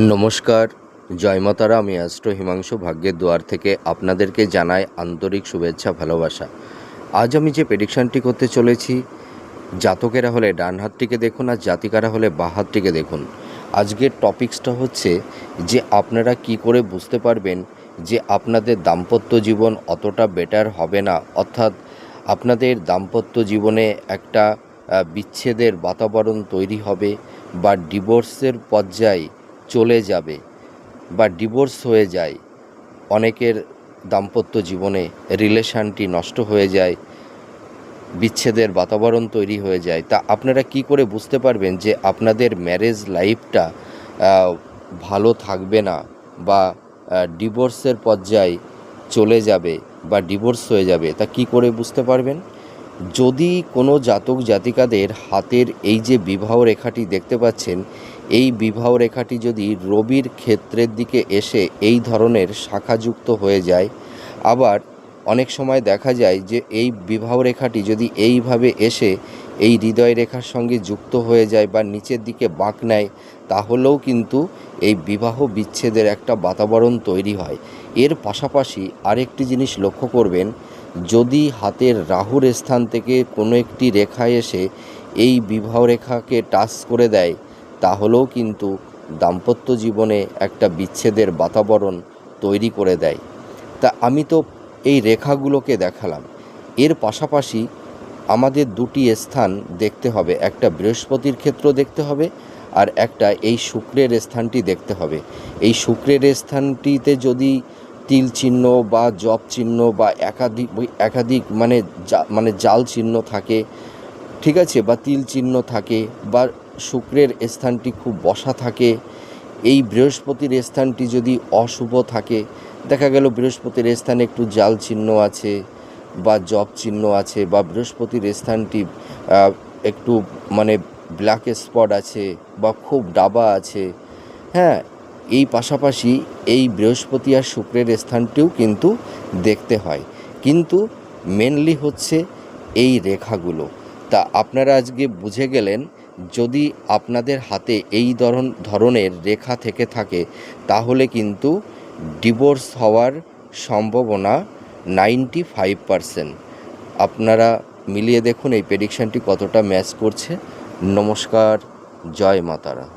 নমস্কার, জয় মাতারা। আমি অ্যাস্ট্রো হিমাংশু ভাগ্যের দুয়ার থেকে আপনাদেরকে জানাই আন্তরিক শুভেচ্ছা, ভালোবাসা। আজ আমি যে প্রেডিকশানটি করতে চলেছি, জাতকেরা হলে ডান হাতটিকে দেখুন আর জাতিকারা হলে বাঁ হাতটিকে দেখুন। আজকের টপিকসটা হচ্ছে যে আপনারা কি করে বুঝতে পারবেন যে আপনাদের দাম্পত্য জীবন অতটা বেটার হবে না, অর্থাৎ আপনাদের দাম্পত্য জীবনে একটা বিচ্ছেদের বাতাবরণ তৈরি হবে বা ডিভোর্সের পর্যায়ে চলে যাবে বা ডিভোর্স হয়ে যায়। অনেকের দাম্পত্য জীবনে রিলেশনটি নষ্ট হয়ে যায়, বিচ্ছেদের বাতাবরণ তৈরি হয়ে যায়। তা আপনারা কি করে বুঝতে পারবেন যে আপনাদের ম্যারেজ লাইফটা ভালো থাকবে না বা ডিভোর্সের পর্যায়ে চলে যাবে বা ডিভোর্স হয়ে যাবে? তা কি করে বুঝতে পারবেন? যদি কোনো জাতক জাতিকাদের হাতের এই যে বিবাহ রেখাটি দেখতে পাচ্ছেন, এই বিবাহ রেখাটি যদি রবির ক্ষেত্রের দিকে এসে এই ধরনের শাখাযুক্ত হয়ে যায়, আবার অনেক সময় দেখা যায় যে এই বিবাহ রেখাটি যদি এইভাবে এসে এই হৃদয় রেখার সঙ্গে যুক্ত হয়ে যায় বা নিচের দিকে বাঁক নেয়, তাহলেও কিন্তু এই বিবাহ বিচ্ছেদের একটা বাতাবরণ তৈরি হয়। এর পাশাপাশি আরেকটি জিনিস লক্ষ্য করবেন, যদি হাতের রাহুর স্থান থেকে কোনো একটি রেখা এসে এই বিবাহ রেখাকে টাচ করে দেয়, তাহলেও কিন্তু দাম্পত্য জীবনে একটা বিচ্ছেদের বাতাবরণ তৈরি করে দেয়। তা আমি তো এই রেখাগুলোকে দেখালাম। এর পাশাপাশি আমাদের দুটি স্থান দেখতে হবে, একটা বৃহস্পতির ক্ষেত্র দেখতে হবে আর একটা এই শুক্রের স্থানটি দেখতে হবে। এই শুক্রের স্থানটিতে যদি তিল চিহ্ন বা জপ চিহ্ন বা একাধিক মানে জাল চিহ্ন থাকে, ঠিক আছে, বা তিল চিহ্ন থাকে, বা শুক্রের স্থানটি খুব বসা থাকে, এই বৃহস্পতির স্থানটি যদি অশুভ থাকে, দেখা গেল বৃহস্পতির স্থানে একটু জাল চিহ্ন আছে বা জপ চিহ্ন আছে, বা বৃহস্পতির স্থানটি একটু ব্ল্যাক স্পট আছে বা খুব ডাবা আছে, হ্যাঁ, এই পাশাপাশি এই বৃহস্পতি আর শুক্রের স্থানটিও কিন্তু দেখতে হয়। কিন্তু মেনলি হচ্ছে এই রেখাগুলো। তা আপনারা আজকে বুঝে গেলেন, যদি আপনাদের হাতে এই ধরনের রেখা থেকে থাকে, তাহলে কিন্তু ডিভোর্স হওয়ার সম্ভাবনা 95%। আপনারা মিলিয়ে দেখুন এই প্রেডিকশানটি কতটা ম্যাচ করছে। নমস্কার, জয় মাতারা।